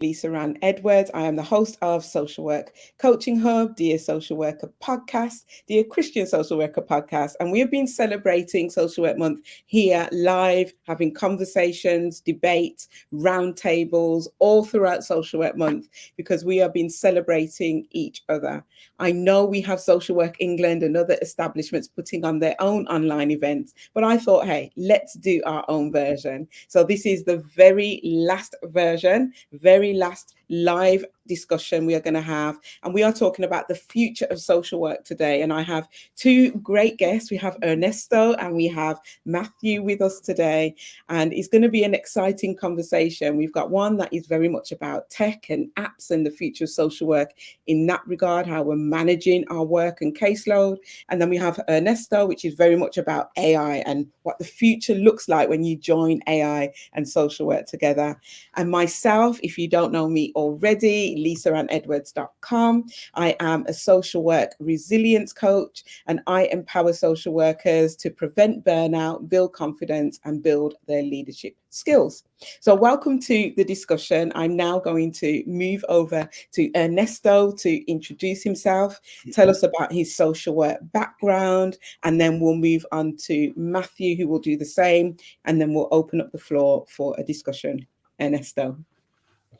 Lisa Rann Edwards. I am the host of Social Work Coaching Hub, Dear Social Worker Podcast, Dear Christian Social Worker Podcast. And we have been celebrating Social Work Month here live, having conversations, debates, roundtables all throughout Social Work Month because we have been celebrating each other. I know we have Social Work England and other establishments putting on their own online events, but I thought, hey, let's do our own version. So this is the very last version, very last live discussion we are going to have. And we are talking about the future of social work today. And I have two great guests. We have Ernesto and we have Matthew with us today. And it's going to be an exciting conversation. We've got one that is very much about tech and apps and the future of social work in that regard, how we're managing our work and caseload. And then we have Ernesto, which is very much about AI and what the future looks like when you join AI and social work together. And myself, if you don't know me already, lisaranedwards.com. I am a social work resilience coach, and I empower social workers to prevent burnout, build confidence, and build their leadership skills. So welcome to the discussion. I'm now going to move over to Ernesto to introduce himself, tell us about his social work background, and then we'll move on to Matthew, who will do the same, and then we'll open up the floor for a discussion. Ernesto.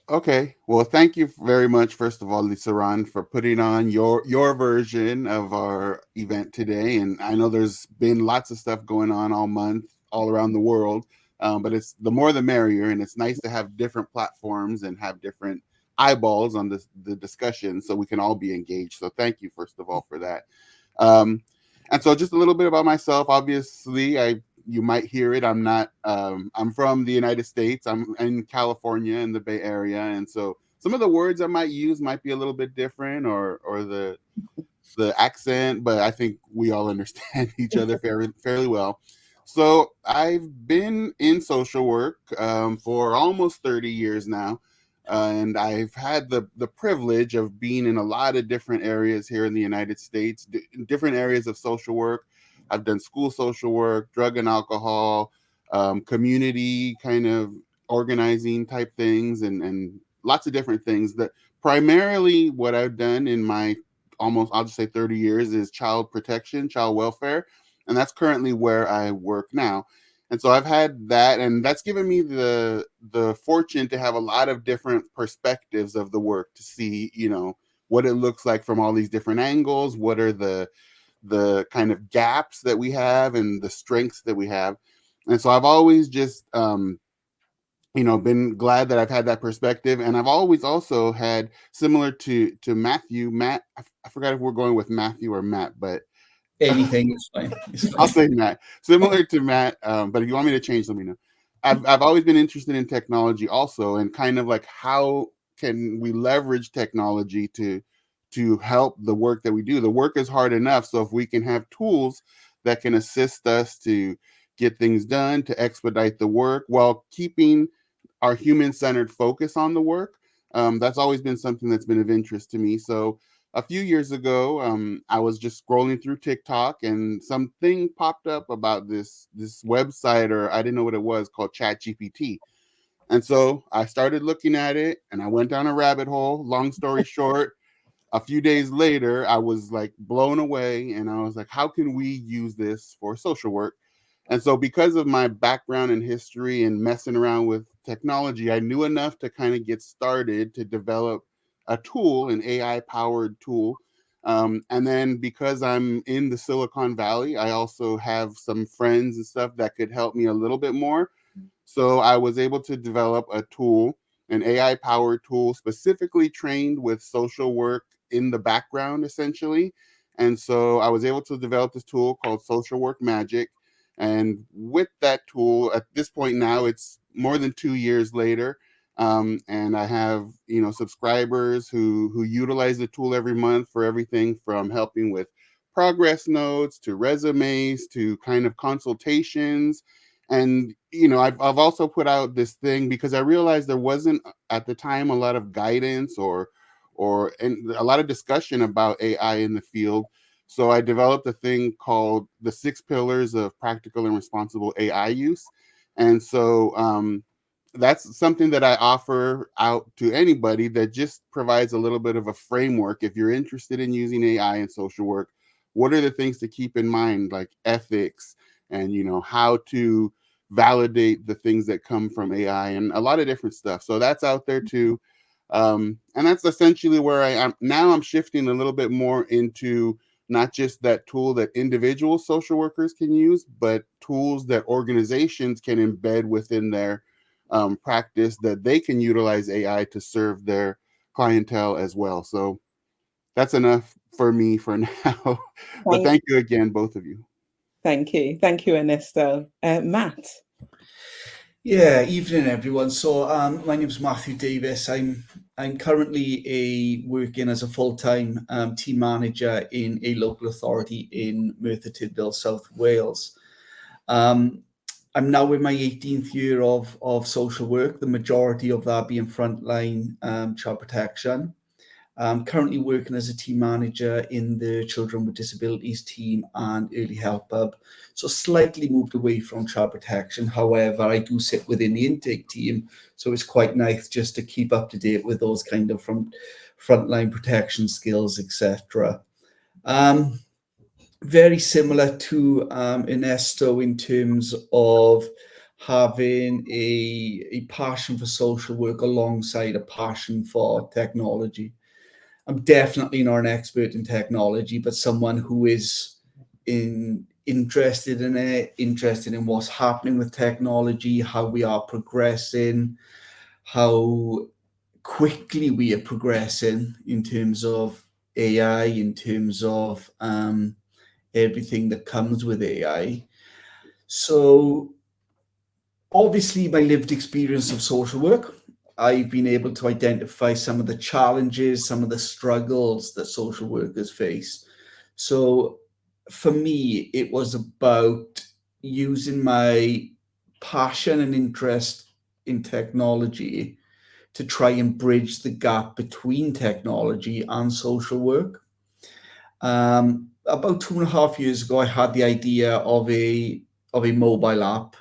Okay. Well, thank you very much, first of all, Lisa Ron, for putting on your version of our event today. And I know there's been lots of stuff going on all month, all around the world, but it's the more the merrier, and it's nice to have different platforms and have different eyeballs on the discussion, so we can all be engaged. So thank you, first of all, for that. Um, and so just a little bit about myself. Obviously, you might hear it. I'm from the United States. I'm in California in the Bay Area. And so some of the words I might use might be a little bit different, or the accent, but I think we all understand each other fairly well. So I've been in social work for almost 30 years now. And I've had the privilege of being in a lot of different areas here in the United States, different areas of social work. I've done school social work, drug and alcohol, community kind of organizing type things, and lots of different things. That primarily what I've done in my almost, I'll just say 30 years, is child protection, child welfare. And that's currently where I work now. And so I've had that, and that's given me the fortune to have a lot of different perspectives of the work, to see, what it looks like from all these different angles. What are the kind of gaps that we have and the strengths that we have. And so I've always just been glad that I've had that perspective. And I've always also had, similar to Matt, I forgot if we're going with Matthew or Matt, but anything is fine. It's I'll fine. say Matt. Similar to Matt, but if you want me to change, let me know. I've always been interested in technology also, and kind of like, how can we leverage technology to help the work that we do. The work is hard enough, so if we can have tools that can assist us to get things done, to expedite the work while keeping our human-centered focus on the work, that's always been something that's been of interest to me. So a few years ago, I was just scrolling through TikTok, and something popped up about this website, or I didn't know what it was, called ChatGPT. And so I started looking at it, and I went down a rabbit hole. Long story short, a few days later, I was like blown away, and I was like, how can we use this for social work? And so, because of my background and history and messing around with technology, I knew enough to kind of get started to develop a tool, an AI powered tool. And then, because I'm in the Silicon Valley, I also have some friends and stuff that could help me a little bit more. So I was able to develop a tool, an AI powered tool, specifically trained with social work in the background, essentially. And so I was able to develop this tool called Social Work Magic. And with that tool, at this point now, it's more than 2 years later. And I have, subscribers who utilize the tool every month for everything from helping with progress notes to resumes to kind of consultations. And I've also put out this thing because I realized there wasn't at the time a lot of guidance and a lot of discussion about AI in the field. So I developed a thing called the 6 pillars of practical and responsible AI use. And so that's something that I offer out to anybody, that just provides a little bit of a framework. If you're interested in using AI in social work, what are the things to keep in mind, like ethics and, how to validate the things that come from AI and a lot of different stuff. So that's out there too. And that's essentially where I am now. I'm shifting a little bit more into not just that tool that individual social workers can use, but tools that organizations can embed within their practice, that they can utilize AI to serve their clientele as well. So that's enough for me for now. But Thank, thank you again, both of you. thank you. Thank you, Ernesto. Matt? Yeah, evening everyone. So my name is Matthew Davies. I'm currently working as a full-time team manager in a local authority in Merthyr Tydfil, South Wales. I'm now in my 18th year of social work, the majority of that being frontline child protection. I'm currently working as a team manager in the Children with Disabilities team and Early Help Hub. So slightly moved away from child protection. However, I do sit within the intake team. So it's quite nice just to keep up to date with those kind of from frontline protection skills, etc. Very similar to Ernesto in terms of having a passion for social work alongside a passion for technology. I'm definitely not an expert in technology, but someone who is interested in it, interested in what's happening with technology, how we are progressing, how quickly we are progressing in terms of AI, in terms of everything that comes with AI. So obviously, my lived experience of social work, I've been able to identify some of the challenges, some of the struggles that social workers face. So for me, it was about using my passion and interest in technology to try and bridge the gap between technology and social work. About 2.5 years ago, I had the idea of a mobile app.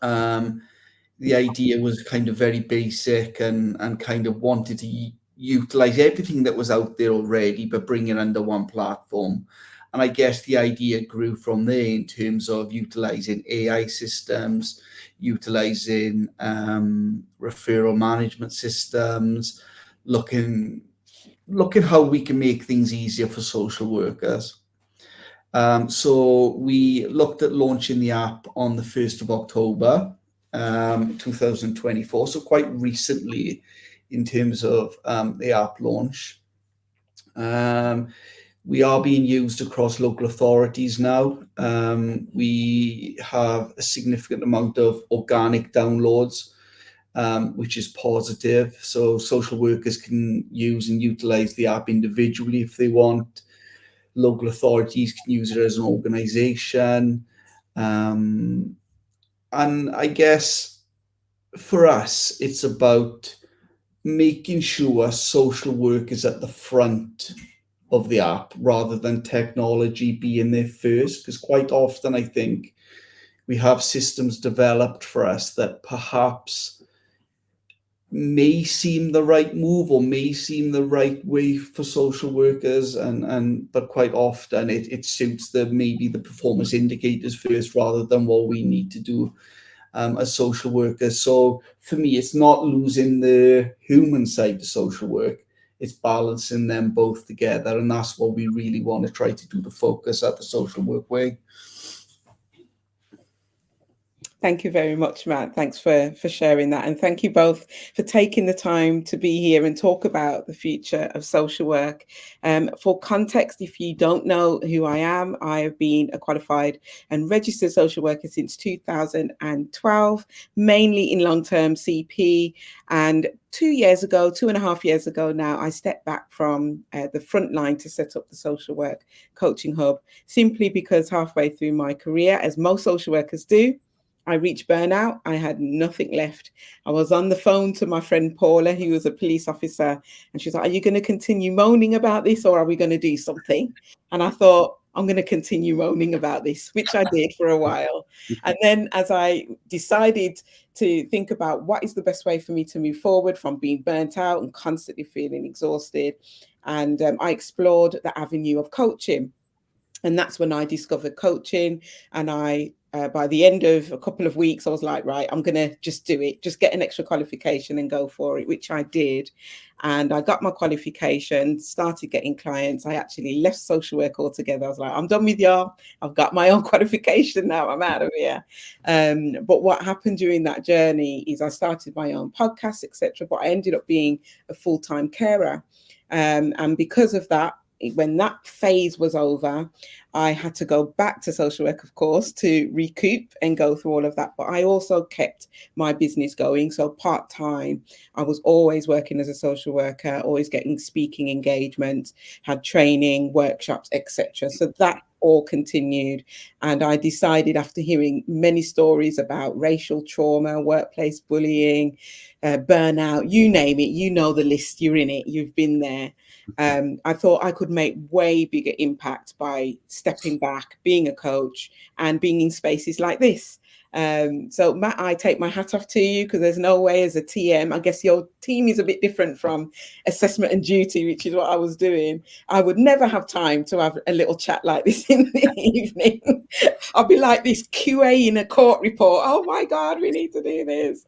Um, the idea was kind of very basic and kind of wanted to utilize everything that was out there already, but bring it under one platform. And I guess the idea grew from there in terms of utilizing AI systems, utilizing referral management systems, looking how we can make things easier for social workers. So we looked at launching the app on the 1st of October, 2024. So quite recently in terms of the app launch. We are being used across local authorities now. We have a significant amount of organic downloads, which is positive. So social workers can use and utilize the app individually if they want. Local authorities can use it as an organization. And I guess for us, it's about making sure social work is at the front of the app rather than technology being there first. Because quite often, I think we have systems developed for us that perhaps may seem the right move or may seem the right way for social workers, but quite often it suits maybe the performance indicators first rather than what we need to do as social workers. So for me, it's not losing the human side to social work, it's balancing them both together, and that's what we really want to try to do, to focus at the social work way. Thank you very much, Matt. Thanks for sharing that. And thank you both for taking the time to be here and talk about the future of social work. For context, if you don't know who I am, I have been a qualified and registered social worker since 2012, mainly in long-term CP. And 2.5 years ago now, I stepped back from the front line to set up the social work coaching hub, simply because halfway through my career, as most social workers do, I reached burnout. I had nothing left. I was on the phone to my friend Paula, who was a police officer, and she was like, "Are you going to continue moaning about this, or are we going to do something?" And I thought, I'm going to continue moaning about this, which I did for a while. And then as I decided to think about what is the best way for me to move forward from being burnt out and constantly feeling exhausted, and I explored the avenue of coaching. And that's when I discovered coaching. And by the end of a couple of weeks, I was like, right, I'm going to just do it, just get an extra qualification and go for it, which I did. And I got my qualification, started getting clients. I actually left social work altogether. I was like, I'm done with y'all. I've got my own qualification now. I'm out of here. But what happened during that journey is I started my own podcast, etc. But I ended up being a full-time carer. And because of that, when that phase was over, I had to go back to social work, of course, to recoup and go through all of that. But I also kept my business going. So part-time, I was always working as a social worker, always getting speaking engagements, had training, workshops, etc. So that all continued. And I decided, after hearing many stories about racial trauma, workplace bullying, burnout, you name it, you know the list, you're in it, you've been there. I thought I could make way bigger impact by stepping back, being a coach, and being in spaces like this. So Matt, I take my hat off to you, because there's no way as a TM, I guess your team is a bit different from assessment and duty, which is what I was doing. I would never have time to have a little chat like this in the evening. I'll be like this QA in a court report. Oh my God, we need to do this.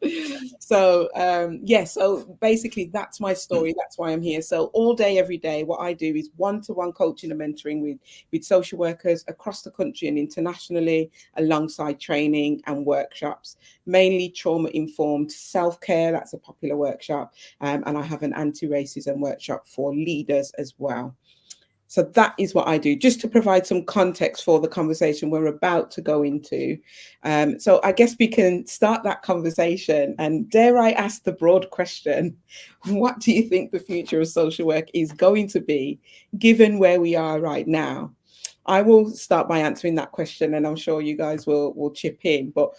So so basically that's my story. That's why I'm here. So all day, every day, what I do is one-to-one coaching and mentoring with social workers across the country and internationally, alongside training and workshops, mainly trauma-informed self-care. That's a popular workshop. And I have an anti-racism workshop for leaders as well. So that is what I do, just to provide some context for the conversation we're about to go into. So I guess we can start that conversation. And dare I ask the broad question, what do you think the future of social work is going to be, given where we are right now? I will start by answering that question, and I'm sure you guys will chip in. But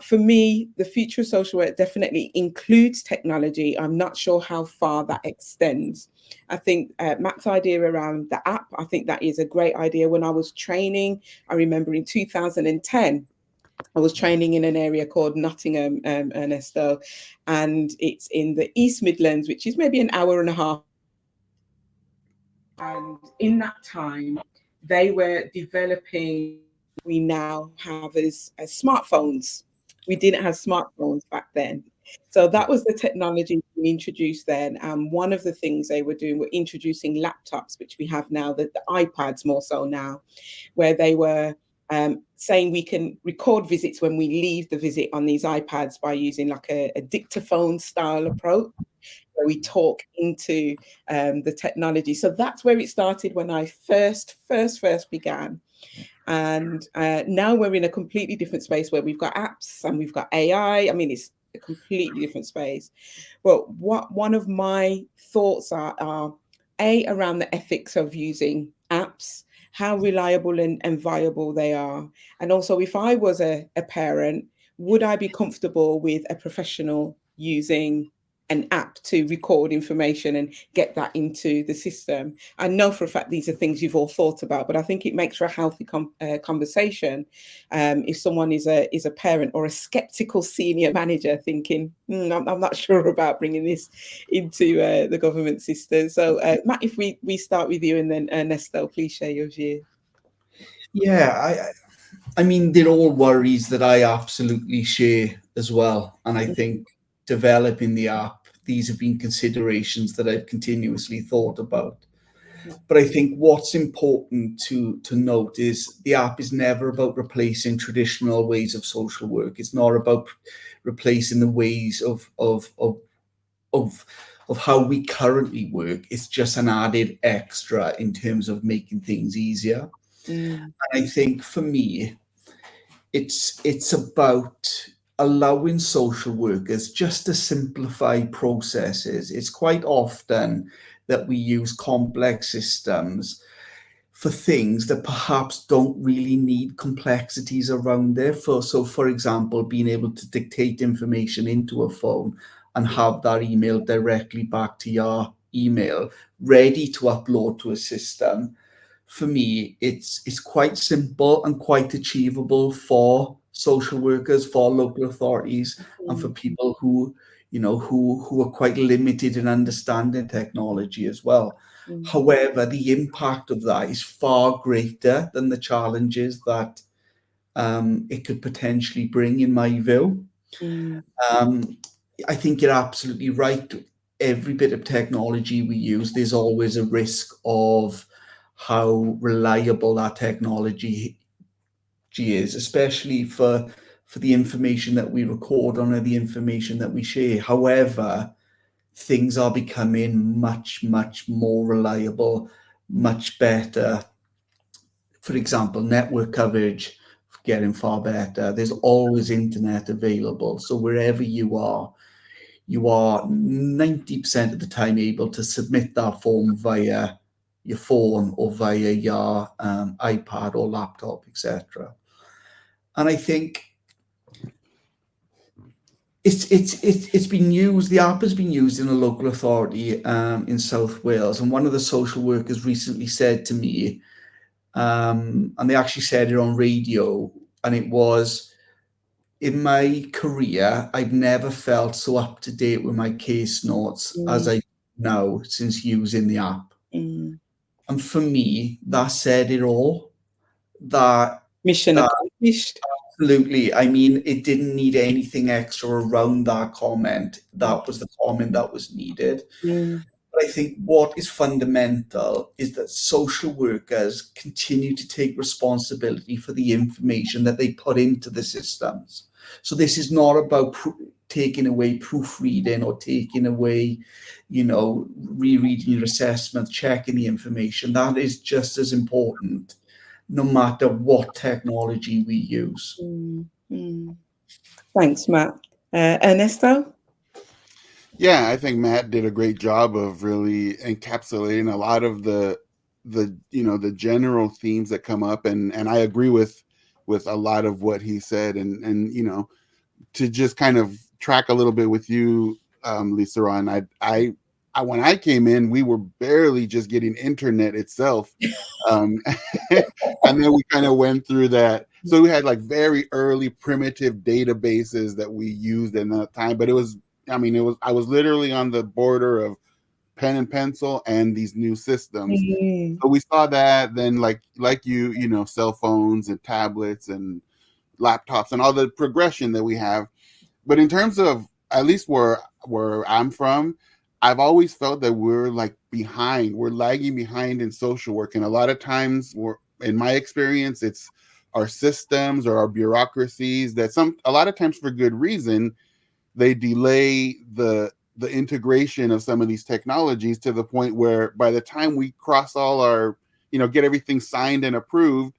for me, the future of social work definitely includes technology. I'm not sure how far that extends. I think Matt's idea around the app, I think that is a great idea. When I was training, I remember in 2010, I was training in an area called Nottingham, Ernesto, and it's in the East Midlands, which is maybe an hour and a half. And in that time, they were developing we now have as smartphones. We didn't have smartphones back then. So that was the technology we introduced then. And one of the things they were doing were introducing laptops, which we have now, the iPads more so now, where they were saying we can record visits when we leave the visit on these iPads by using like a dictaphone style approach, where we talk into the technology. So that's where it started when I first began. And now we're in a completely different space where we've got apps and we've got AI. I mean, it's a completely different space. But what one of my thoughts are around the ethics of using apps, how reliable and viable they are. And also, if I was a parent, would I be comfortable with a professional using an app to record information and get that into the system? I know for a fact these are things you've all thought about, but I think it makes for a healthy conversation. If someone is a parent or a skeptical senior manager thinking, I'm not sure about bringing this into the government system. So Matt, if we start with you, and then Ernesto, please share your view. Yeah, I mean, they're all worries that I absolutely share as well. And I think developing the app, these have been considerations that I've continuously thought about. But I think what's important to note is the app is never about replacing traditional ways of social work. It's not about replacing the ways of how we currently work. It's just an added extra in terms of making things easier. And I think for me, it's about allowing social workers just to simplify processes. It's quite often that we use complex systems for things that perhaps don't really need complexities around there. So for example, being able to dictate information into a phone and have that email directly back to your email, ready to upload to a system for me, it's quite simple and quite achievable for social workers, for local authorities, and for Mm, people who, who are quite limited in understanding technology as well. mm, However, the impact of that is far greater than the challenges that it could potentially bring, in my view. mm, Um, I think you're absolutely right. Every bit of technology we use, there's always a risk of how reliable that technology is, especially for the information that we record on or the information that we share. However, things are becoming much, much more reliable, much better. For example, network coverage getting far better. There's always internet available. So wherever you are 90% of the time able to submit that form via your phone or via your iPad or laptop, etc. And I think it's been used. The app has been used in a local authority in South Wales, and one of the social workers recently said to me, and they actually said it on radio, and it was, in my career, I've never felt so up to date with my case notes as mm, I now since using the app. mm. And for me, that said it all. That Mission that accomplished. absolutely. I mean, it didn't need anything extra around that comment. Mm, That was the comment that was needed. mm, But I think what is fundamental is that social workers continue to take responsibility for the information that they put into the systems. So this is not about taking away proofreading or taking away, rereading your assessment, checking the information. That is just as important, no matter what technology we use. mm, mm. Thanks, Matt. Ernesto? Yeah, I think Matt did a great job of really encapsulating a lot of the general themes that come up, and I agree with a lot of what he said, and to just kind of track a little bit with you, Lisa Ron, I when I came in, we were barely just getting internet itself, um, and then we kind of went through that. So we had like very early primitive databases that we used in that time, but it was, I mean, it was, I was literally on the border of pen and pencil and these new systems. Mm, So we saw that. Then like cell phones and tablets and laptops and all the progression that we have. But in terms of, at least where I'm from, I've always felt that we're like behind, we're lagging behind in social work, and a lot of times, we're, in my experience, it's our systems or our bureaucracies that a lot of times for good reason, they delay the integration of some of these technologies to the point where by the time we cross all our, get everything signed and approved,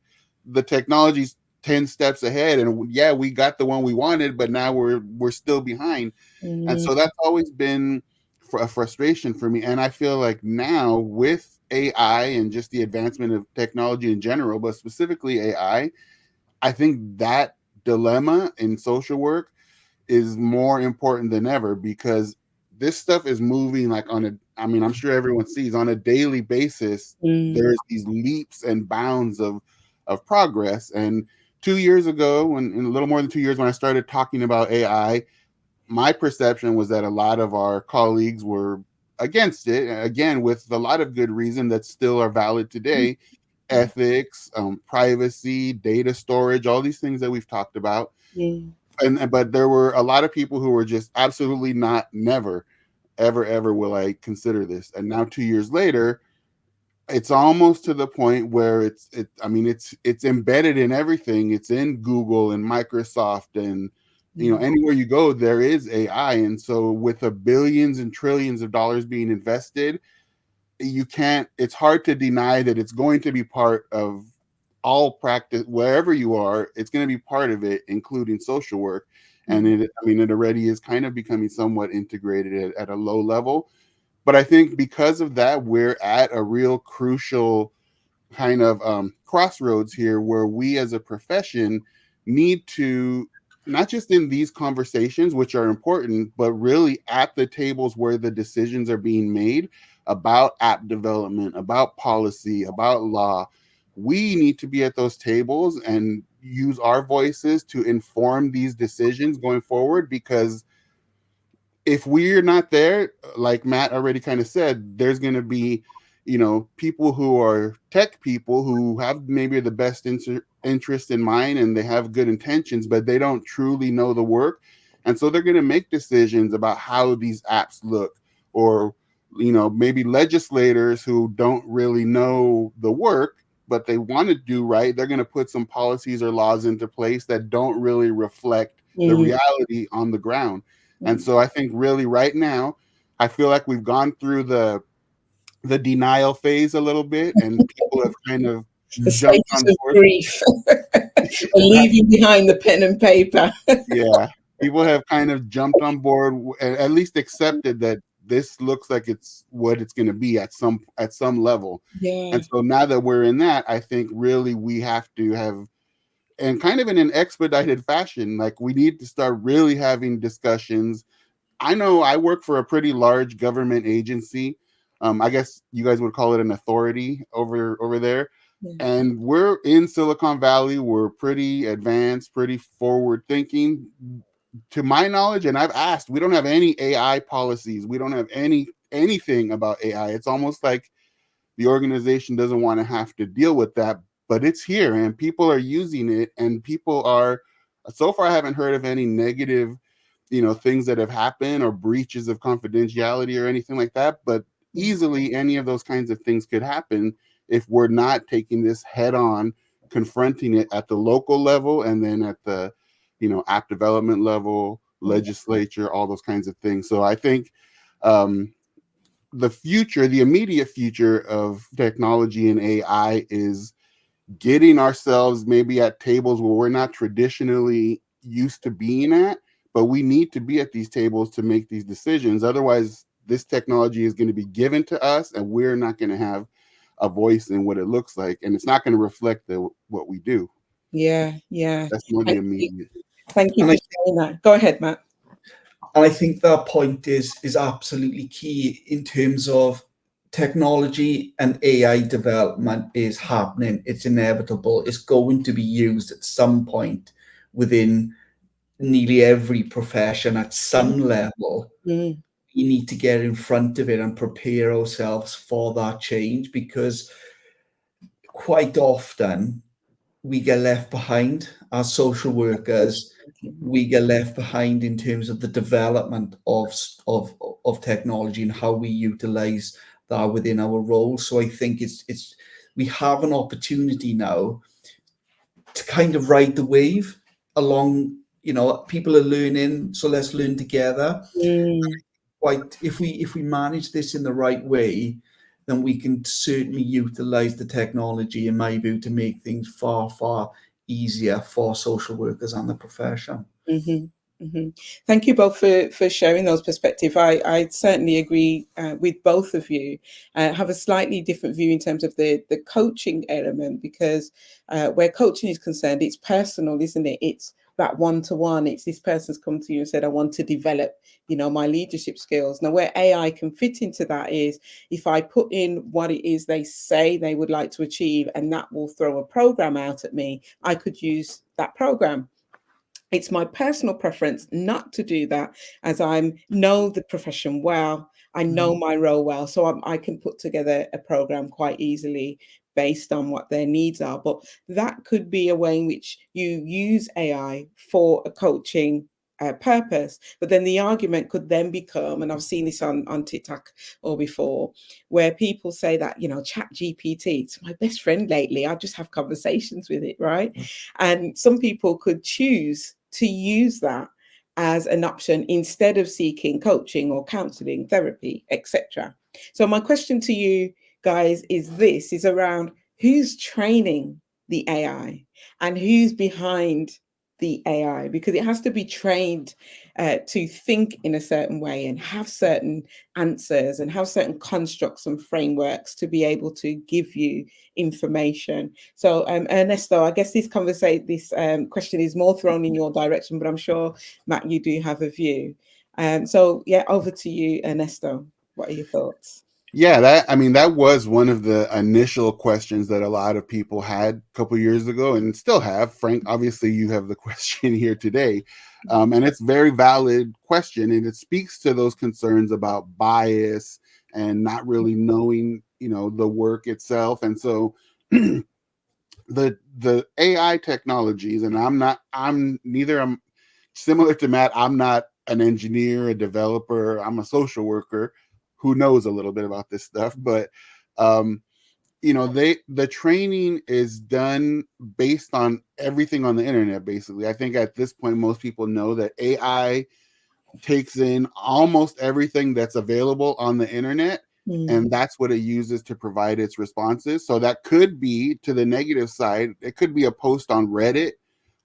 the technology's 10 steps ahead, and yeah, we got the one we wanted, but now we're still behind. And mm, so that's always been a frustration for me. And I feel like now with AI and just the advancement of technology in general, but specifically I think that dilemma in social work is more important than ever, because this stuff is moving like on a, I mean, I'm sure everyone sees on a daily basis, mm, there's these leaps and bounds of progress. And 2 years ago, when, in a little more than 2 years, when I started talking about AI, my perception was that a lot of our colleagues were against it, again with a lot of good reason that still are valid today: ethics, privacy, data storage, all these things that we've talked about. mm, And but there were a lot of people who were just absolutely not, never, ever will I consider this. And now 2 years later, it's almost to the point where I mean, it's embedded in everything. It's in Google and Microsoft, and mm, anywhere you go there is AI. And so with the billions and trillions of dollars being invested, you can't, it's hard to deny that it's going to be part of all practice wherever you are. It's going to be part of it, including social work. And mm, I mean, it already is kind of becoming somewhat integrated at a low level. But I think because of that, we're at a real crucial kind of crossroads here, where we as a profession need to, not just in these conversations, which are important, but really at the tables where the decisions are being made about app development, about policy, about law. we need to be at those tables and use our voices to inform these decisions going forward, because if we're not there, like Matt already kind of said, there's going to be, people who are tech people who have maybe the best interest in mind, and they have good intentions, but they don't truly know the work. And so they're going to make decisions about how these apps look, or, maybe legislators who don't really know the work, but they want to do right. They're going to put some policies or laws into place that don't really reflect the Mm. reality on the ground. And Mm. so I think really right now, I feel like we've gone through the denial phase a little bit, and people have kind of The jumped stages on of board. grief, leaving behind the pen and paper. Yeah, people have kind of jumped on board, and at least accepted that this looks like it's what it's going to be at some level. Yeah. And so now that we're in that, I think really we have to have, and kind of in an expedited fashion, like we need to start really having discussions. I know I work for a pretty large government agency. I guess you guys would call it an authority over there. Yeah. And we're in Silicon Valley. We're pretty advanced, pretty forward thinking. To my knowledge, and I've asked, we don't have any AI policies. We don't have anything about AI. It's almost like the organization doesn't want to have to deal with that, but it's here and people are using it, and people are, so far I haven't heard of any negative things that have happened, or breaches of confidentiality or anything like that. But easily any of those kinds of things could happen if we're not taking this head on, confronting it at the local level, and then at the app development level, legislature, all those kinds of things. So I think the immediate future of technology and AI is getting ourselves maybe at tables where we're not traditionally used to being at, but we need to be at these tables to make these decisions. Otherwise, this technology is going to be given to us, and we're not going to have a voice in what it looks like, and it's not going to reflect what we do. Yeah. Yeah. That's more the Thank you. immediate. Thank you And for I sharing that. Go ahead, Matt. and I think that point is absolutely key in terms of technology and AI development is happening. It's inevitable. It's going to be used at some point within nearly every profession at some level. Mm. We need to get in front of it and prepare ourselves for that change, because quite often we get left behind as social workers. We get left behind in terms of the development of technology and how we utilize that within our role. So I think it's we have an opportunity now to kind of ride the wave along. People are learning, so let's learn together. Mm. Quite, if we manage this in the right way, then we can certainly utilize the technology, in my view, to make things far, far easier for social workers and the profession. Mm-hmm. Mm-hmm. Thank you both for sharing those perspectives. I certainly agree with both of you. Have a slightly different view in terms of the coaching element, because where coaching is concerned, it's personal, isn't it? It's that one-to-one. It's this person's come to you and said, I want to develop, my leadership skills. Now, where AI can fit into that is if I put in what it is they say they would like to achieve, and that will throw a program out at me, I could use that program. It's my personal preference not to do that, as I know the profession well. I know my role well, so I can put together a program quite easily based on what their needs are. But that could be a way in which you use AI for a coaching purpose. But then the argument could then become, and I've seen this on TikTok or before, where people say that, Chat GPT, it's my best friend lately. I just have conversations with it, right? And some people could choose to use that as an option instead of seeking coaching or counseling, therapy, etc. So my question to you guys is around who's training the AI and who's behind the AI, because it has to be trained to think in a certain way and have certain answers and have certain constructs and frameworks to be able to give you information. So, Ernesto, I guess this question is more thrown in your direction, but I'm sure, Matt, you do have a view. So, yeah, over to you, Ernesto. What are your thoughts? Yeah, that was one of the initial questions that a lot of people had a couple years ago and still have. Frank, obviously you have the question here today. And it's a very valid question, and it speaks to those concerns about bias and not really knowing, the work itself. And so the AI technologies, and I'm similar to Matt. I'm not an engineer, a developer. I'm a social worker who knows a little bit about this stuff, but um, the training is done based on everything on the internet. Basically, I think at this point most people know that AI takes in almost everything that's available on the internet, and that's what it uses to provide its responses. So that could be, to the negative side, it could be a post on Reddit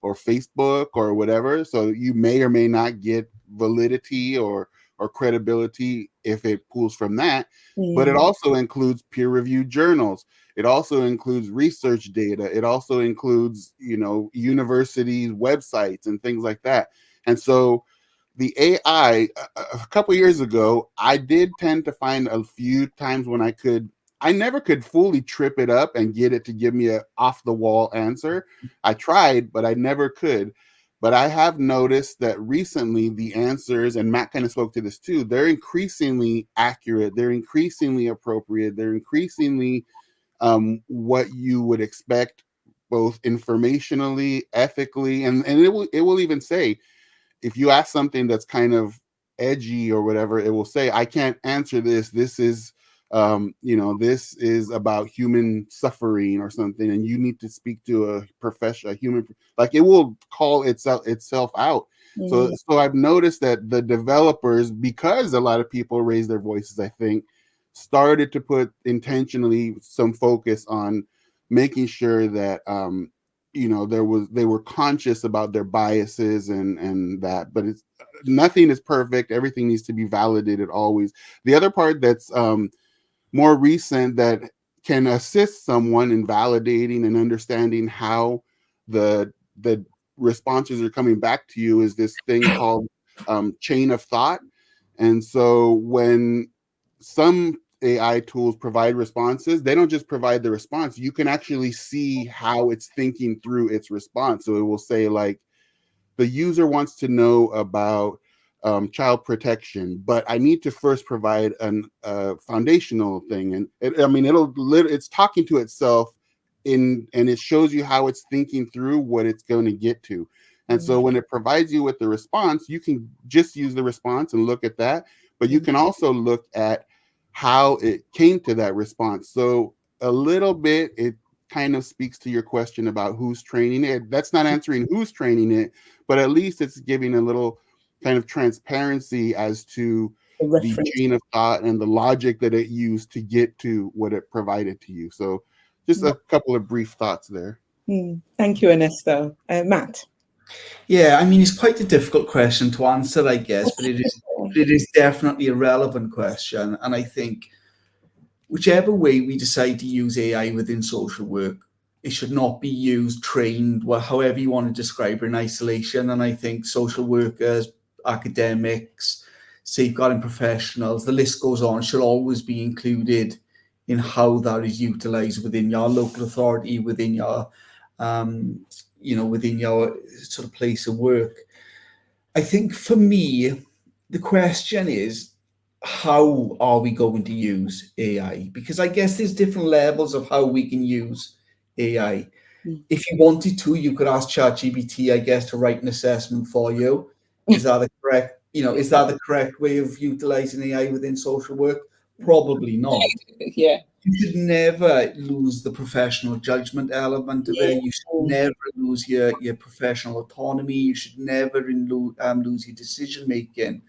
or Facebook or whatever, so you may or may not get validity or credibility if it pulls from that. But it also includes peer-reviewed journals. It also includes research data. It also includes, universities websites and things like that. And so the AI, a couple years ago, I did tend to find a few times when I never could fully trip it up and get it to give me a off the wall answer. I tried, but I never could. But I have noticed that recently the answers, and Matt kind of spoke to this too, they're increasingly accurate. They're increasingly appropriate. They're increasingly what you would expect, both informationally, ethically, and it will even say, if you ask something that's kind of edgy or whatever, it will say, I can't answer this. This is, this is about human suffering or something, and you need to speak to a professional, a human, like it will call itself out. So I've noticed that the developers, because a lot of people raise their voices, I think, started to put intentionally some focus on making sure that they were conscious about their biases and that. But it's nothing is perfect. Everything needs to be validated always. The other part that's more recent that can assist someone in validating and understanding how the responses are coming back to you is this thing called chain of thought. And so when some AI tools provide responses, they don't just provide the response. You can actually see how it's thinking through its response. So it will say, like, the user wants to know about child protection, but I need to first provide a foundational thing. And it's talking to itself and it shows you how it's thinking through what it's going to get to. And so when it provides you with the response, you can just use the response and look at that, but you can also look at how it came to that response. So a little bit, it kind of speaks to your question about who's training it. That's not answering who's training it, but at least it's giving a little kind of transparency as to the chain of thought and the logic that it used to get to what it provided to you. So just a couple of brief thoughts there. Thank you, Ernesto. Matt? Yeah, I mean, it's quite a difficult question to answer, I guess, but it is definitely a relevant question. And I think whichever way we decide to use AI within social work, it should not be used, trained, well, however you want to describe it, in isolation. And I think social workers, academics, safeguarding professionals, the list goes on, should always be included in how that is utilized within your local authority, within your, within your sort of place of work. I think for me, the question is, how are we going to use AI? Because I guess there's different levels of how we can use AI. If you wanted to, you could ask ChatGPT, I guess, to write an assessment for you. Is that the correct, is that the correct way of utilizing AI within social work? Probably not. Yeah. You should never lose the professional judgment element of it. You should never lose your professional autonomy. You should never lose your decision making.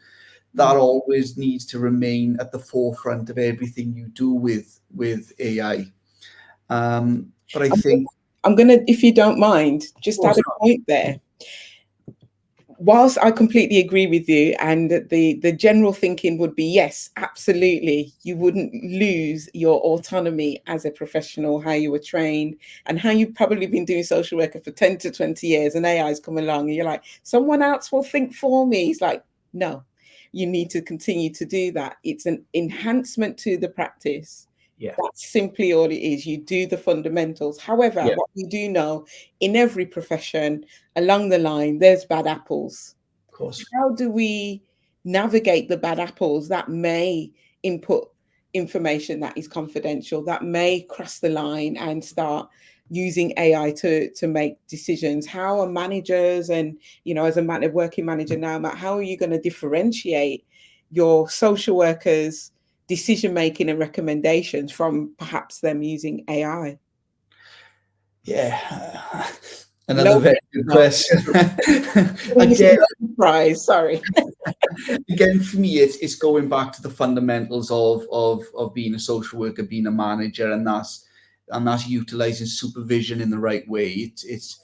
That always needs to remain at the forefront of everything you do with AI. But I think I'm going to, if you don't mind, just add a point there. Whilst I completely agree with you, and the general thinking would be, yes, absolutely, you wouldn't lose your autonomy as a professional, how you were trained and how you've probably been doing social worker for 10 to 20 years, and AI's come along and you're like, someone else will think for me. It's like, no. you need to continue to do that. It's an enhancement to the practice. Yeah. That's simply all it is. You do the fundamentals. However, Yeah. what we do know, in every profession along the line, there's bad apples. Of course. How do we navigate the bad apples that may input information that is confidential, that may cross the line and start using AI to make decisions? How are managers, and as a working manager now, Matt, how are you going to differentiate your social workers' decision making and recommendations from perhaps them using AI? Yeah. Another No, very good question. Again, surprise. Sorry. again, for me, it's going back to the fundamentals of being a social worker, being a manager, and that's utilizing supervision in the right way. It's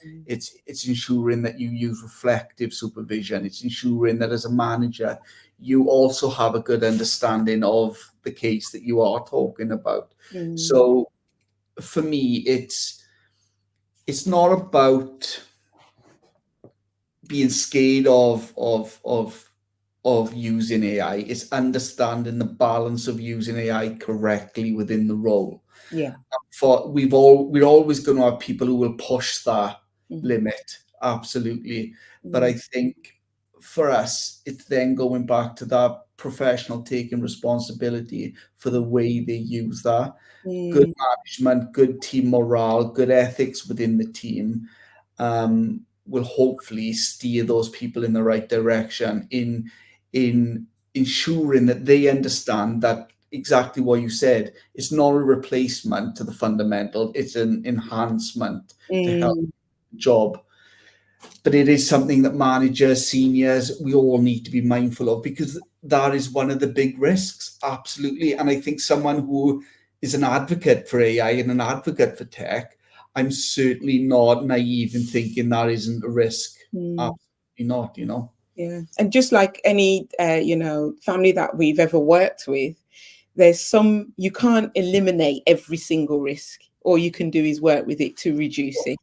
ensuring that you use reflective supervision. It's ensuring that as a manager, you also have a good understanding of the case that you are talking about. So for me, it's not about being scared of using AI. It's understanding the balance of using AI correctly within the role. Yeah. We're always going to have people who will push that limit, absolutely. But I think for us, it's then going back to that professional taking responsibility for the way they use that. Good management, good team morale, good ethics within the team will hopefully steer those people in the right direction in ensuring that they understand that exactly what you said. It's not a replacement to the fundamental, it's an enhancement to help the job. But it is something that managers, seniors, we all need to be mindful of, because that is one of the big risks. Absolutely. And I think someone who is an advocate for AI and an advocate for tech, I'm certainly not naive in thinking that isn't a risk. Absolutely not, Yeah. And just like any, family that we've ever worked with, you can't eliminate every single risk. All you can do is work with it to reduce it.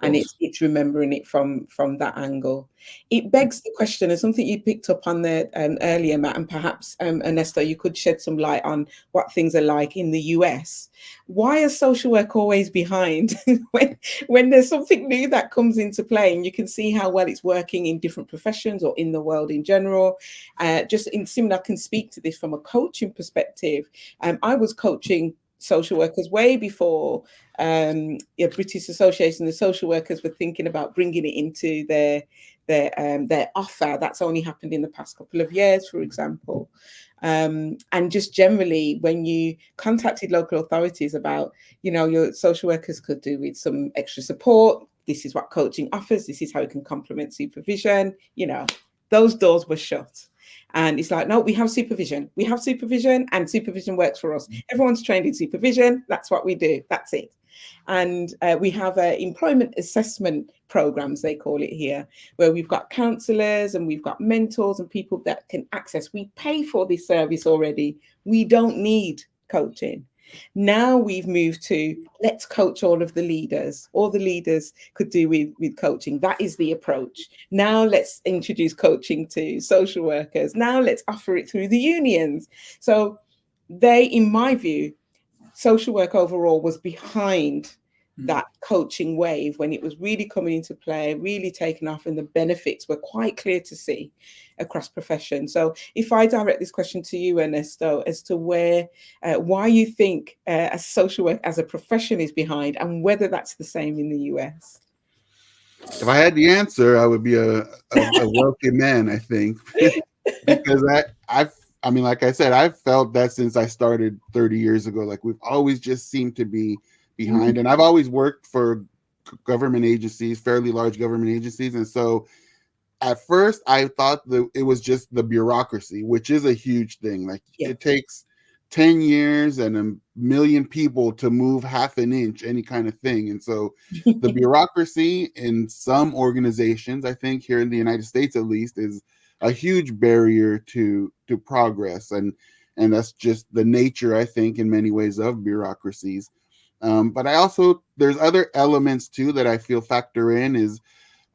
And it's remembering it from that angle. It begs the question, and something you picked up on there earlier, Matt, and perhaps Ernesto, you could shed some light on what things are like in the US. Why is social work always behind when there's something new that comes into play, and you can see how well it's working in different professions or in the world in general? Just in similar, I can speak to this from a coaching perspective. I was coaching social workers way before British Association of Social Workers were thinking about bringing it into their offer. That's only happened in the past couple of years, for example. And just generally, when you contacted local authorities about, your social workers could do with some extra support, this is what coaching offers, this is how it can complement supervision, those doors were shut. And it's like, no, we have supervision, and supervision works for us. Everyone's trained in supervision. That's what we do. That's it. And we have employment assessment programs, they call it here, where we've got counselors and we've got mentors and people that can access. We pay for this service already. We don't need coaching. Now we've moved to, let's coach all of the leaders. All the leaders could do with coaching. That is the approach. Now let's introduce coaching to social workers. Now let's offer it through the unions. So in my view, social work overall was behind that coaching wave when it was really coming into play, really taking off, and the benefits were quite clear to see across professions. So if I direct this question to you, Ernesto, as to why you think as social work as a profession is behind, and whether that's the same in the US. If I had the answer, I would be a wealthy man, I think, because I mean, like I said, I've felt that since I started 30 years ago. Like, we've always just seemed to be behind. And I've always worked for government agencies, fairly large government agencies. And so at first I thought that it was just the bureaucracy, which is a huge thing. Like, it takes 10 years and 1 million people to move half an inch, any kind of thing. And so the bureaucracy in some organizations, I think here in the United States at least, is a huge barrier to progress. And that's just the nature, I think, in many ways, of bureaucracies. But there's other elements too that I feel factor in.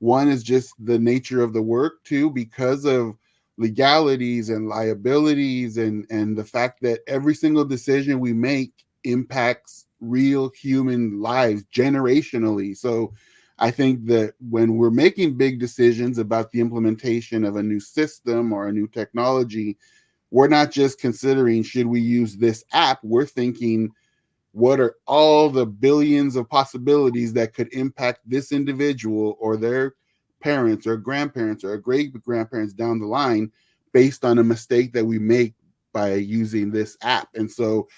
One is just the nature of the work too, because of legalities and liabilities, and the fact that every single decision we make impacts real human lives generationally. So I think that when we're making big decisions about the implementation of a new system or a new technology, we're not just considering should we use this app, we're thinking what are all the billions of possibilities that could impact this individual or their parents or grandparents or great grandparents down the line based on a mistake that we make by using this app. And so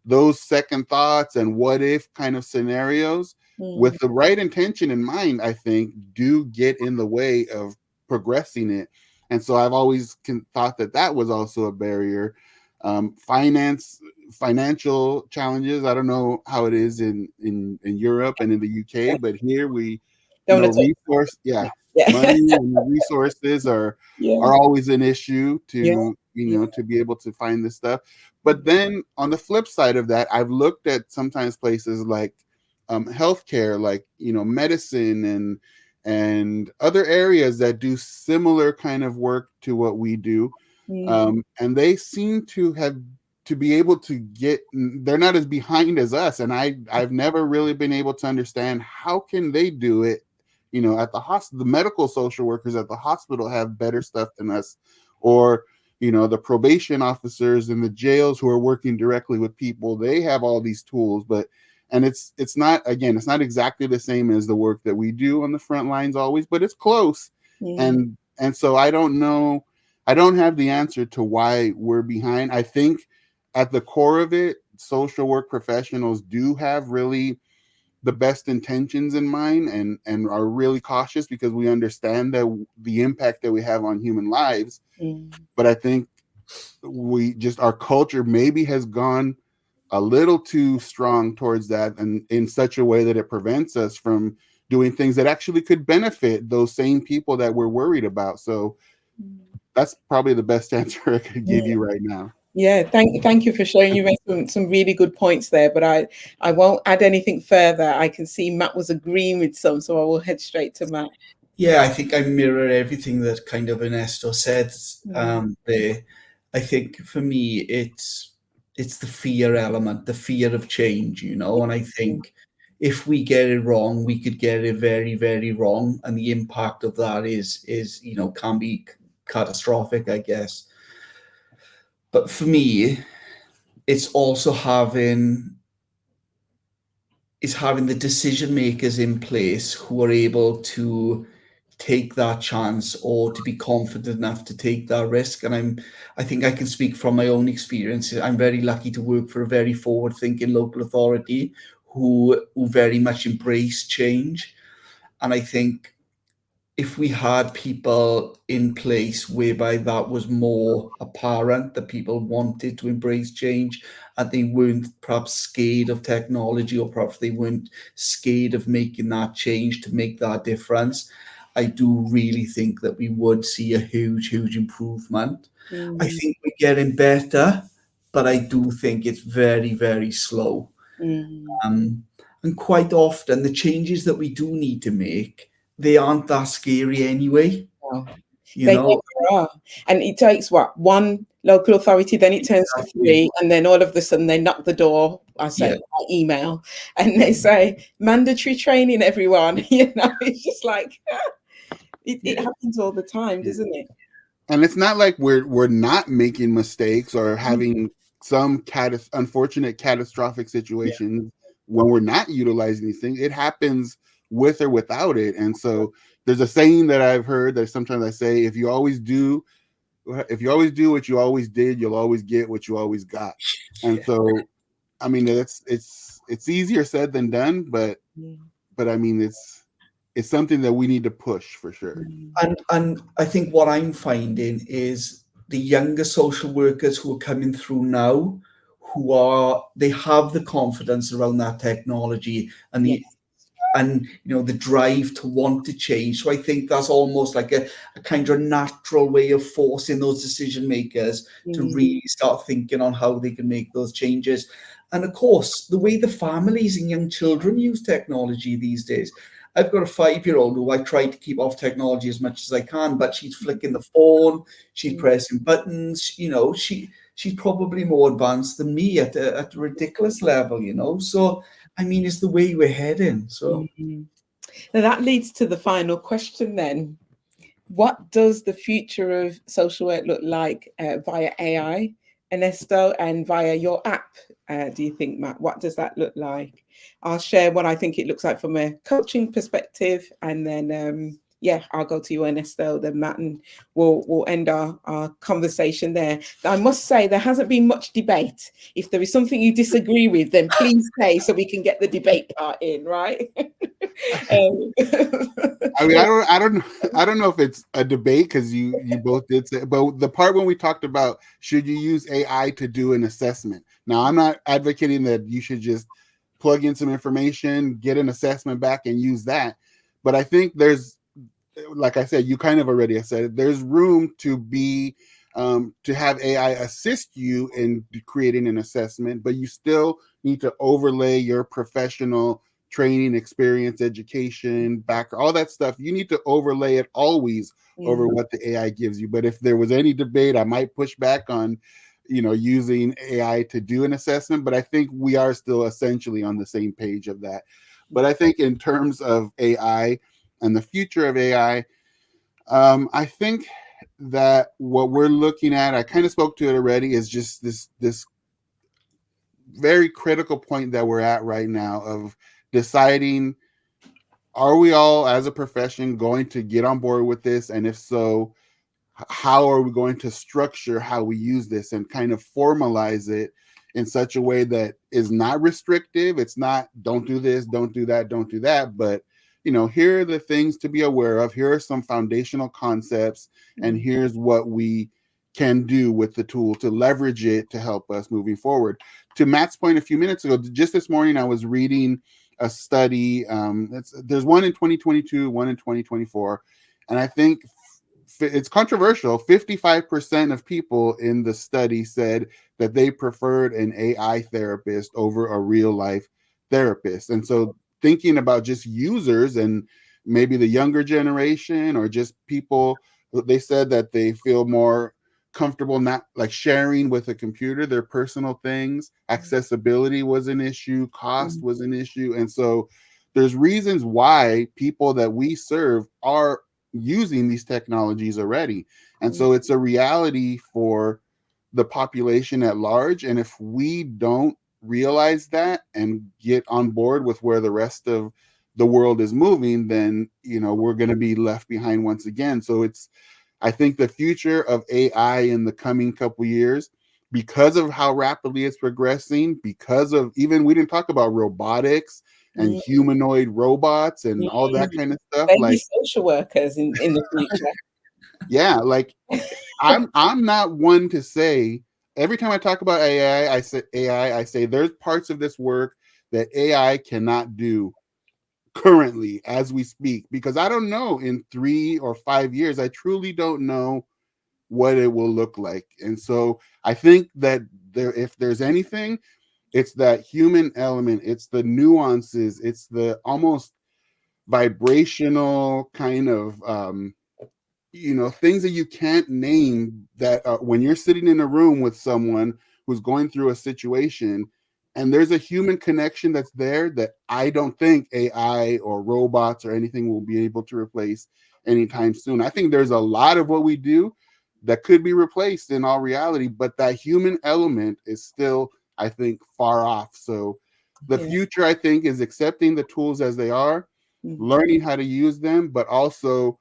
those second thoughts and what if kind of scenarios with the right intention in mind, I think do get in the way of progressing it. And so I've always thought that that was also a barrier. Financial challenges. I don't know how it is in Europe and in the UK, but here we, Don't want to take yeah, yeah. money and resources are Yeah. always an issue Yeah. to, to be able to find this stuff. But then on the flip side of that, I've looked at sometimes places like healthcare, like, medicine and other areas that do similar kind of work to what we do. And they seem to be able to they're not as behind as us. And I've never really been able to understand how can they do it. At the hospital, the medical social workers at the hospital have better stuff than us, or the probation officers in the jails who are working directly with people, they have all these tools, and it's not exactly the same as the work that we do on the front lines always, but it's close. And so I don't know, I don't have the answer to why we're behind. I think at the core of it, social work professionals do have really the best intentions in mind and are really cautious because we understand that the impact that we have on human lives. But I think our culture maybe has gone a little too strong towards that, and in such a way that it prevents us from doing things that actually could benefit those same people that we're worried about. So that's probably the best answer I could give you right now. Yeah, thank you for sharing. You made some really good points there, but I won't add anything further. I can see Matt was agreeing with some, so I will head straight to Matt. Yeah, I think I mirror everything that kind of Ernesto said there. I think for me, it's the fear element, the fear of change, and I think if we get it wrong, we could get it very, very wrong, and the impact of that is can be catastrophic, I guess. But for me, it's also having the decision makers in place who are able to take that chance or to be confident enough to take that risk. And I think I can speak from my own experience. I'm very lucky to work for a very forward thinking local authority who very much embrace change. And I think if we had people in place whereby that was more apparent, that people wanted to embrace change and they weren't perhaps scared of technology, or perhaps they weren't scared of making that change to make that difference, I do really think that we would see a huge, huge improvement. I think we're getting better, but I do think it's very, very slow. And quite often the changes that we do need to make, they aren't that scary anyway. Wow. You They know, never are. And it takes what? One local authority, then it turns to exactly. 3, and then all of a sudden they knock the door, I say Yeah. by email, and they say mandatory training, everyone. It's just like it happens all the time, doesn't it? And it's not like we're not making mistakes or having some unfortunate catastrophic situations when we're not utilizing these things. It happens with or without it. And so there's a saying that I've heard that sometimes I say, if you always do what you always did, you'll always get what you always got. And so, I mean, it's easier said than done, but I mean, it's something that we need to push for sure. And I think what I'm finding is the younger social workers who are coming through now, they have the confidence around that technology and the drive to want to change. So I think that's almost like a kind of natural way of forcing those decision makers to really start thinking on how they can make those changes. And of course, the way the families and young children use technology these days, I've got a 5-year-old who I try to keep off technology as much as I can, but she's flicking the phone, she's pressing buttons. She's probably more advanced than me at a ridiculous level. So I mean, it's the way we're heading. So Now that leads to the final question then. What does the future of social work look like via AI, Ernesto, and via your app? Do you think, Matt? What does that look like? I'll share what I think it looks like from a coaching perspective, and then I'll go to you, Ernesto, then Matt, and we'll end our conversation there. I must say there hasn't been much debate. If there is something you disagree with, then please say so we can get the debate part in, right? I mean, I don't know if it's a debate because you both did say, but the part when we talked about should you use AI to do an assessment. Now, I'm not advocating that you should just plug in some information, get an assessment back, and use that. But I think there's, like I said, you kind of already said it, there's room to be to have AI assist you in creating an assessment, but you still need to overlay your professional training, experience, education, back, all that stuff. You need to overlay it always over what the AI gives you. But if there was any debate, I might push back on, using AI to do an assessment. But I think we are still essentially on the same page of that. But I think in terms of AI and the future of AI, I think that what we're looking at, I kind of spoke to it already, is just this very critical point that we're at right now of deciding, are we all as a profession going to get on board with this? And if so, how are we going to structure how we use this and kind of formalize it in such a way that is not restrictive? It's not, don't do this, don't do that, don't do that. But, here are the things to be aware of. Here are some foundational concepts, and here's what we can do with the tool to leverage it to help us moving forward. To Matt's point a few minutes ago, just this morning, I was reading a study. There's one in 2022, one in 2024. And I think it's controversial. 55% of people in the study said that they preferred an AI therapist over a real life therapist. And so thinking about just users and maybe the younger generation or just people, they said that they feel more comfortable not like sharing with a computer their personal things. Accessibility was an issue, cost was an issue. And so there's reasons why people that we serve are using these technologies already. And so it's a reality for the population at large. And if we don't realize that and get on board with where the rest of the world is moving, then we're going to be left behind once again. So I think the future of AI in the coming couple years, because of how rapidly it's progressing, because of even, we didn't talk about robotics and humanoid robots and all that kind of stuff. Maybe like social workers in the future. Yeah, like I'm not one to say, every time I talk about AI, I say there's parts of this work that AI cannot do currently as we speak, because I don't know in 3 or 5 years, I truly don't know what it will look like. And so I think that if there's anything, it's that human element, it's the nuances, it's the almost vibrational kind of things that you can't name, that when you're sitting in a room with someone who's going through a situation and there's a human connection that's there, that I don't think AI or robots or anything will be able to replace anytime soon. I think there's a lot of what we do that could be replaced in all reality, but that human element is still, I think, far off. So the future, I think, is accepting the tools as they are, learning how to use them, but also,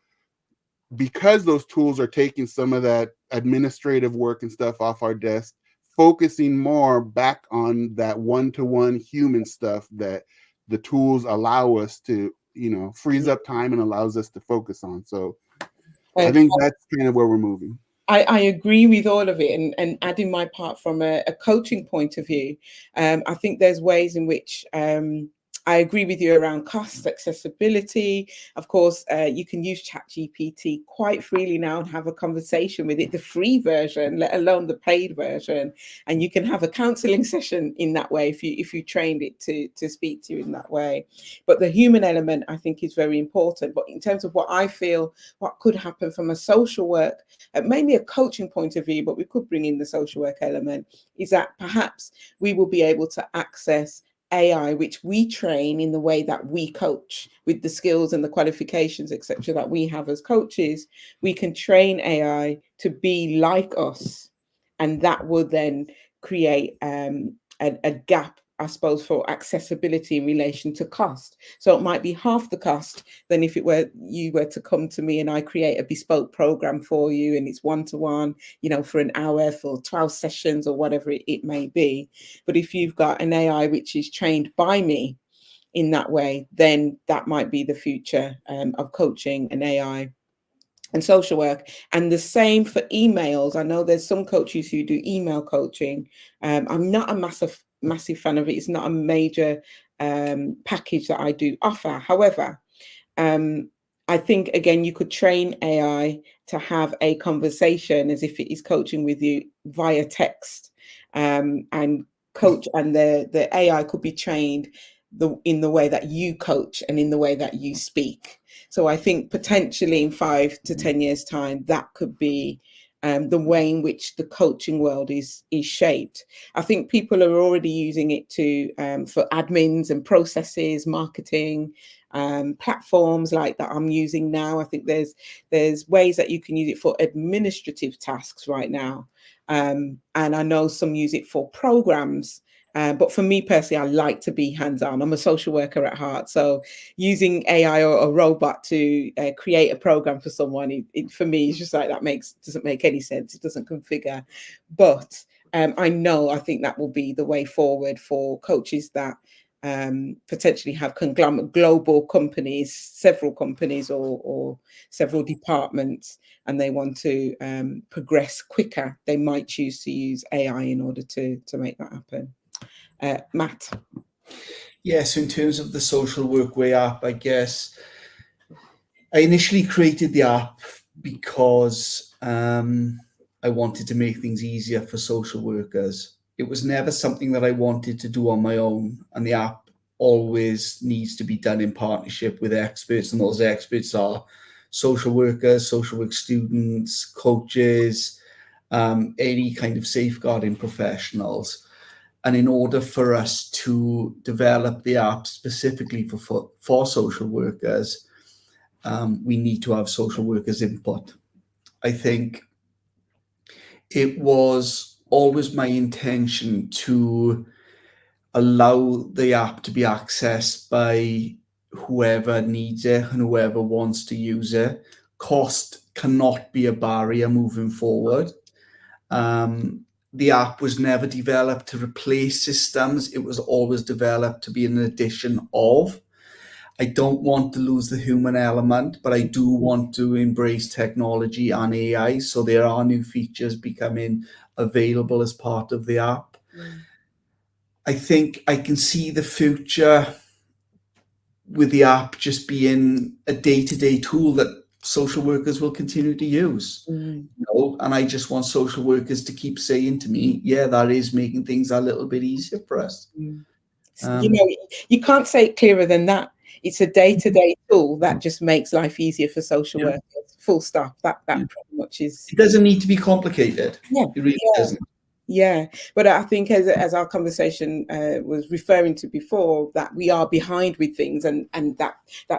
because those tools are taking some of that administrative work and stuff off our desk, focusing more back on that one-to-one human stuff that the tools allow us to, frees up time and allows us to focus on. So I think that's kind of where we're moving. I agree with all of it, and adding my part from a coaching point of view, I think there's ways in which I agree with you around cost, accessibility. Of course, you can use ChatGPT quite freely now and have a conversation with it, the free version, let alone the paid version. And you can have a counseling session in that way if you trained it to speak to you in that way. But the human element, I think, is very important. But in terms of what I feel, what could happen from a social work, mainly a coaching point of view, but we could bring in the social work element, is that perhaps we will be able to access AI, which we train in the way that we coach with the skills and the qualifications, etc., that we have as coaches. We can train AI to be like us, and that will then create a gap, I suppose, for accessibility in relation to cost. So it might be half the cost than if it were you were to come to me and I create a bespoke program for you, and it's one-to-one, for an hour, for 12 sessions or whatever it may be. But if you've got an AI which is trained by me in that way, then that might be the future of coaching and AI and social work. And the same for emails. I know there's some coaches who do email coaching. I'm not a massive fan of it. It's not a major package that I do offer. However, I think, again, you could train AI to have a conversation as if it is coaching with you via text, and coach, and the AI could be trained in the way that you coach and in the way that you speak. So I think potentially in 5 to 10 years' time, that could be the way in which the coaching world is shaped. I think people are already using it to for admins and processes, marketing, platforms like that I'm using now. I think there's ways that you can use it for administrative tasks right now, and I know some use it for programs. But for me personally, I like to be hands-on. I'm a social worker at heart, so using AI or a robot to create a program for someone, for me, it's just like doesn't make any sense. It doesn't configure. But I think that will be the way forward for coaches that potentially have conglomerate global companies, several companies or several departments, and they want to progress quicker. They might choose to use AI in order to make that happen. Matt. Yeah, so in terms of the Social Workway app, I guess I initially created the app because I wanted to make things easier for social workers. It was never something that I wanted to do on my own, and the app always needs to be done in partnership with experts, and those experts are social workers, social work students, coaches, any kind of safeguarding professionals. And in order for us to develop the app specifically for social workers, we need to have social workers' input. I think it was always my intention to allow the app to be accessed by whoever needs it and whoever wants to use it. Cost cannot be a barrier moving forward. The app was never developed to replace systems. It was always developed to be an addition of. I don't want to lose the human element, but I do want to embrace technology and AI. So there are new features becoming available as part of the app. I think I can see the future with the app just being a day-to-day tool that social workers will continue to use. And I just want social workers to keep saying to me, yeah, that is making things a little bit easier for us. You can't say it clearer than that. It's a day-to-day tool that just makes life easier for social workers. Full stop. That pretty much is. It doesn't need to be complicated. Yeah, it really doesn't. Yeah, but I think as our conversation was referring to before, that we are behind with things, and that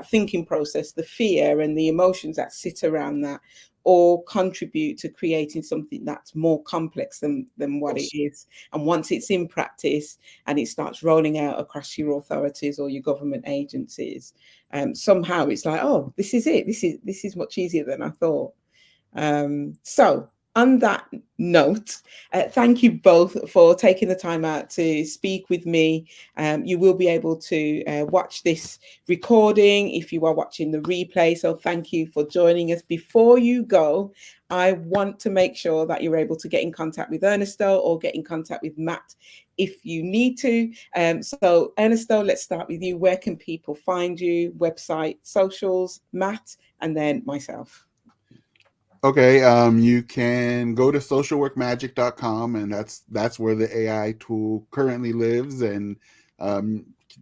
thinking process, the fear and the emotions that sit around that, all contribute to creating something that's more complex than what it is. And once it's in practice and it starts rolling out across your authorities or your government agencies, somehow it's like, oh, this is it. This is much easier than I thought. So on that note, thank you both for taking the time out to speak with me. You will be able to watch this recording if you are watching the replay. So thank you for joining us. Before you go, I want to make sure that you're able to get in contact with Ernesto or get in contact with Matt if you need to. So Ernesto, let's start with you. Where can people find you? Website, socials, Matt, and then myself. Okay, you can go to socialworkmagic.com, and that's where the AI tool currently lives, and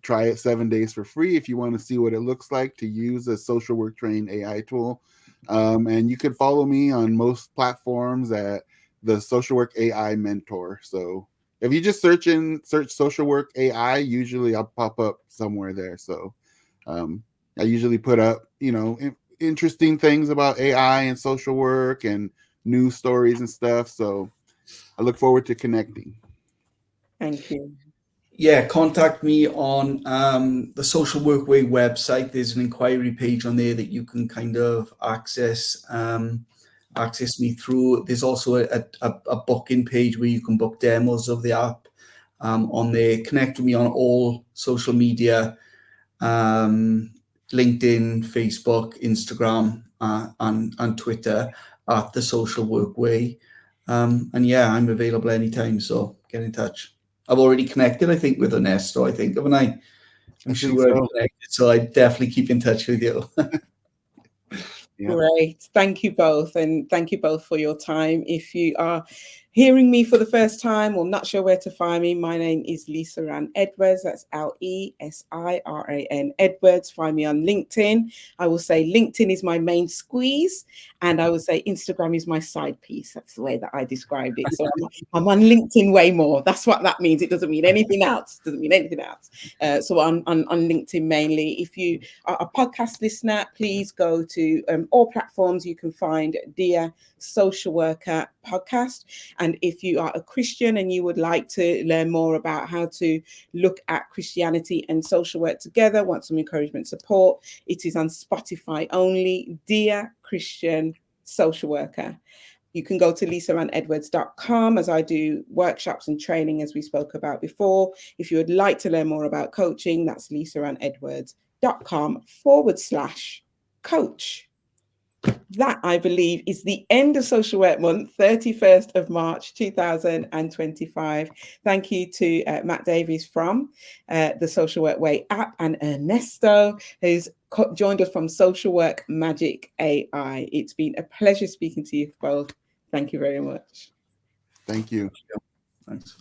try it 7 days for free if you want to see what it looks like to use a social work trained AI tool. And you can follow me on most platforms at the Social Work AI Mentor. So if you just search Social Work AI, usually I'll pop up somewhere there. So I usually put up, interesting things about AI and social work and news stories and stuff. So I look forward to connecting. Thank you. Yeah, contact me on the Social Workway website. There's an inquiry page on there that you can kind of access me through. There's also a booking page where you can book demos of the app on there. Connect with me on all social media, LinkedIn, Facebook, Instagram, and Twitter at the Social Workway. And yeah, I'm available anytime, so get in touch. I've already connected, I think, with Ernesto, haven't I? I'm sure I've connected, so I definitely keep in touch with you. Yep. Great. Thank you both. And thank you both for your time. If you are hearing me for the first time or not sure where to find me, my name is Lisa Ran Edwards. That's Lesiran Edwards. Find me on LinkedIn. I will say LinkedIn is my main squeeze, and I would say Instagram is my side piece. That's the way that I described it. So I'm on LinkedIn way more. That's what that means. It doesn't mean anything else. So on LinkedIn mainly. If you are a podcast listener, please go to all platforms. You can find Dear Social Worker podcast. And if you are a Christian and you would like to learn more about how to look at Christianity and social work together, want some encouragement, support, it is on Spotify only, Dear Christian Social Worker. You can go to LisaRanEdwards.com as I do workshops and training, as we spoke about before. If you would like to learn more about coaching, that's LisaRanEdwards.com/coach. That, I believe, is the end of Social Work Month, 31st of March 2025. Thank you to Matt Davies from the Social Work Way app, and Ernesto, who's joined us from Social Work Magic AI. It's been a pleasure speaking to you both. Thank you very much. Thank you. Thanks.